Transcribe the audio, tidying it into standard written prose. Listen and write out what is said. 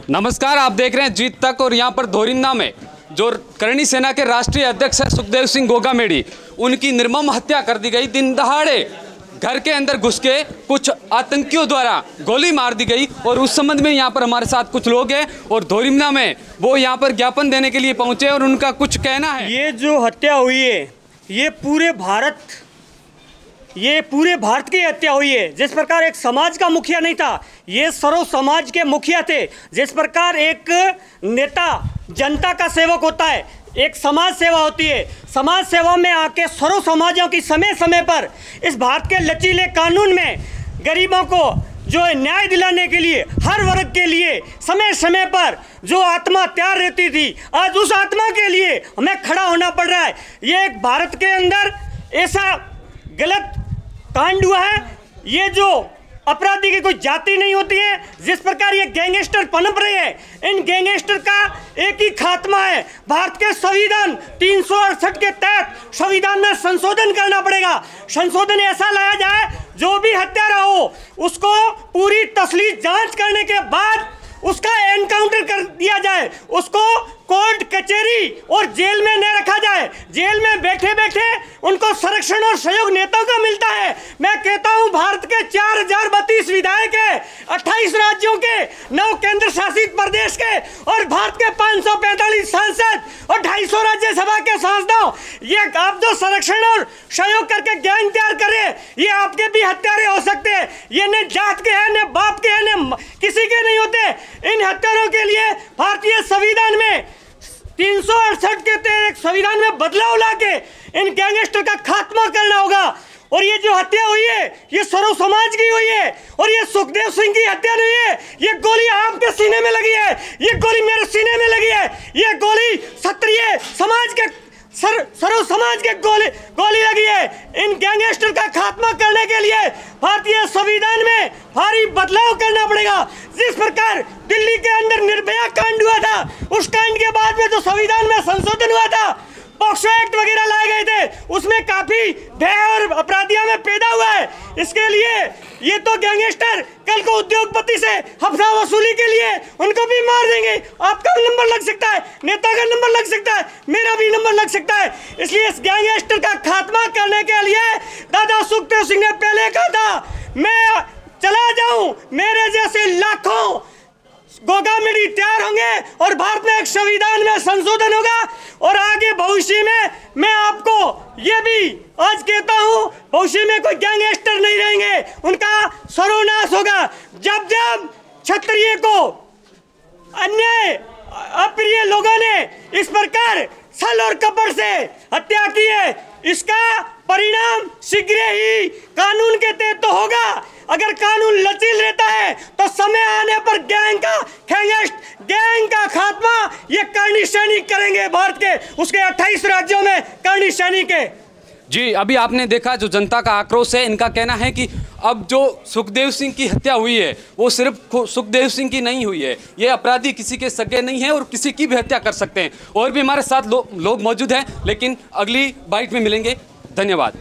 नमस्कार, आप देख रहे हैं जीत तक। और यहाँ पर धोरिंदा में जो करणी सेना के राष्ट्रीय अध्यक्ष है सुखदेव सिंह गोगामेडी, उनकी निर्मम हत्या कर दी गई। दिन दहाड़े घर के अंदर घुस के कुछ आतंकियों द्वारा गोली मार दी गई। और उस संबंध में यहाँ पर हमारे साथ कुछ लोग हैं और धोरिंदा में वो यहाँ पर ज्ञापन देने के लिए पहुँचे और उनका कुछ कहना है। ये जो हत्या हुई है ये पूरे भारत की हत्या हुई है। जिस प्रकार एक समाज का मुखिया नहीं था, ये सर्व समाज के मुखिया थे। जिस प्रकार एक नेता जनता का सेवक होता है, एक समाज सेवा होती है। समाज सेवा में आके सर्व समाजों की समय समय पर इस भारत के लचीले कानून में गरीबों को जो है न्याय दिलाने के लिए, हर वर्ग के लिए समय समय पर जो आत्मा तैयार रहती थी, आज उस आत्मा के लिए हमें खड़ा होना पड़ रहा है। ये एक भारत के अंदर ऐसा गलत कांड हुआ है। ये जो अपराधी की कोई जाति नहीं होती है। जिस प्रकार ये गैंगस्टर पनप रहे हैं, इन गैंगस्टर का एक ही खात्मा है। भारत के संविधान 368 के तहत संविधान में संशोधन करना पड़ेगा। संशोधन ऐसा लाया जाए जो भी हत्यारा हो उसको पूरी तसलीस जांच करने के बाद उसका एनकाउंटर कर दिया जाए, उसको कोर्ट कचहरी और जेल में न रखा जाए। जेल में बैठे बैठे उनको संरक्षण और सहयोग नेताओं का मिलता है। मैं कहता हूं भारत के 4032 विधायक है, 28 राज्यों के, 9 केंद्र शासित प्रदेश के और भारत के 545 सांसद और 250 राज्यसभा के सांसदों, ये आप जो संरक्षण और सहयोग करके गैंग तैयार करें, ये आपके भी हत्यारे हो सकते हैं। ये न जात के हैं, न बाप के हैं, न किसी के नहीं होते। इन हत्यारों के लिए भारतीय संविधान में 368 के तहत संविधान में बदलाव लाके इन गैंगस्टर का खात्मा करना होगा। और ये जो हत्या हुई है ये सर्व समाज की हुई है और ये सुखदेव सिंह की हत्या नहीं है। ये गोली आपके सीने में लगी है, ये गोली मेरे सीने में लगी है, ये गोली क्षत्रिय समाज के सर्व समाज के गोली लगी है। इन गैंगस्टर का खात्मा करने के लिए भारतीय संविधान में भारी बदलाव करना पड़ेगा। जिस प्रकार दिल्ली के अंदर निर्भया कांड हुआ था, उस कांड के बाद में जो संविधान में संशोधन हुआ था, पॉक्सो एक्ट वगैरह लाए गए थे, उसमें काफी भय और अपराधियों में पैदा हुआ है। इसके लिए ये तो गैंगस्टर कल को उद्योगपति से हफ्ता वसूली के लिए उनको भी मार देंगे। आपका भी नंबर लग सकता है, नेता का नंबर लग सकता है, मेरा भी नंबर लग सकता है। इसलिए इस गैंगस्टर का खात्मा करने के लिए दादा सुखदेव सिंह ने पहले कहा था, मैं चला जाऊं, मेरे जैसे लाखों गोगामेडी तैयार होंगे और भारत में एक संविधान में संशोधन होगा। और आगे भविष्य में मैं आपको ये भी आज कहता हूं, भविष्य में कोई गैंगस्टर नहीं रहेंगे, उनका सर्वनाश होगा। जब जब क्षत्रिय को अन्याय अप्रिय लोगों ने इस प्रकार छल और कपट से हत्या की है, इसका परिणाम शीघ्र ही कानून के तहत तो होगा। अगर कानून लचील रहता है तो समय आने पर गैंग का खात्मा ये करणी सैनिक करेंगे। भारत के उसके 28 राज्यों में करणी सैनिक है। जी, अभी आपने देखा जो जनता का आक्रोश है। इनका कहना है कि अब जो सुखदेव सिंह की हत्या हुई है वो सिर्फ सुखदेव सिंह की नहीं हुई है, ये अपराधी किसी के सगे नहीं है और किसी की भी हत्या कर सकते हैं। और भी हमारे साथ लोग मौजूद हैं, लेकिन अगली बाइट में मिलेंगे। धन्यवाद।